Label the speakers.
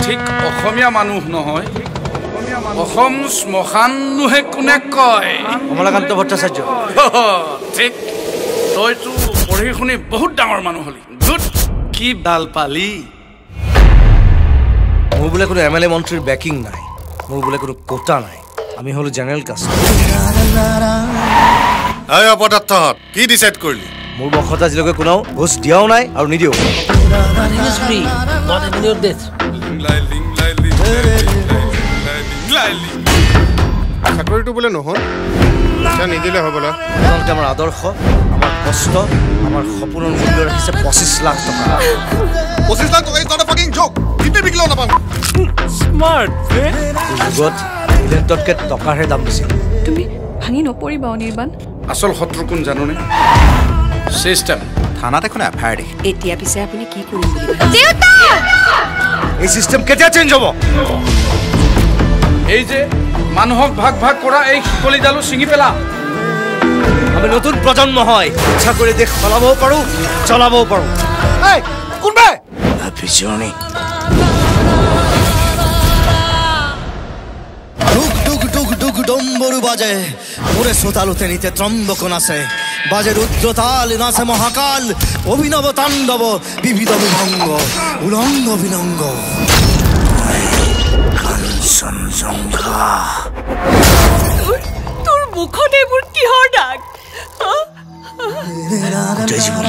Speaker 1: ঠিক অসমীয়া মানুহ নহয় অসম শ্মশাননুহে কোনে কয়
Speaker 2: কমলাকান্ত ভট্টাচাৰ্য
Speaker 1: ঠিক তইতো পঢ়ি শুনি বহুত ডাঙৰ মানুহ হলি গুড কি ভাল পালি
Speaker 2: মোৰ বোলে কোনো এমএলএ মন্ত্ৰীৰ বেকিং নাই মোৰ বোলে কোনো কোটা নাই আমি হলো জেনাৰেল কাষ্ট
Speaker 3: আয় পদাৰ্থত কি ডিসাইড কৰিলি
Speaker 2: মোৰ বখতা আজিলৈকে কোনাও ঘোষ দিয়াও নাই আৰু নিদিও
Speaker 3: চাকৰিটো বোলে নহল নিদিলে হ'বলা
Speaker 2: আপোনালোকে আমাৰ আদৰ্শ আমাৰ কষ্ট আমাৰ সপোনৰ মূল্য ৰাখিছে 25 লাখ টকা
Speaker 3: 25 লাখ টকা ইজ নট আ ফাকিং জোক কিতে বিকিলেও নাপাম
Speaker 1: স্মাৰ্ট
Speaker 2: যুগত ইলেক্ট্ৰতকে টকাৰহে দাম বেছি
Speaker 4: তুমি ভাঙি নপৰিবা অনিৰ্বাণ
Speaker 1: আসল শত্ৰু কোন জানোনে সিস্টেম
Speaker 3: থানাত এখন এফআইআৰ দেখি
Speaker 4: এতিয়া পিছে আপুনি কি কৰিম বুলি
Speaker 2: দেউতা এই সিস্টেম কেতিয়া চেঞ্জ হ'ব
Speaker 1: এই যে মানুহক ভাগ ভাগ কৰা এই কলিদালু ছিঙি পেলা
Speaker 2: আমি নতুন প্ৰজন্ম হয় ইচ্ছা কৰি দেশ চলাবও পাৰো চলাবও পাৰো এই কোনবে পিছনি
Speaker 5: ডুগ ডুগ ডুগ ডুগ ডম্বরু বাজে ওরে শ্রোতালুতে নিতে ত্রম্বক নাচে বাজে রুদ্রতাল নাচে মহাকাল অভিনব তাণ্ডব বিবিধ বিভঙ্গ উলঙ্গ বিলঙ্গ কাঞ্চনজঙ্ঘা
Speaker 4: তোর মুখত এইবোৰ কিহৰ দাগ
Speaker 5: জীবন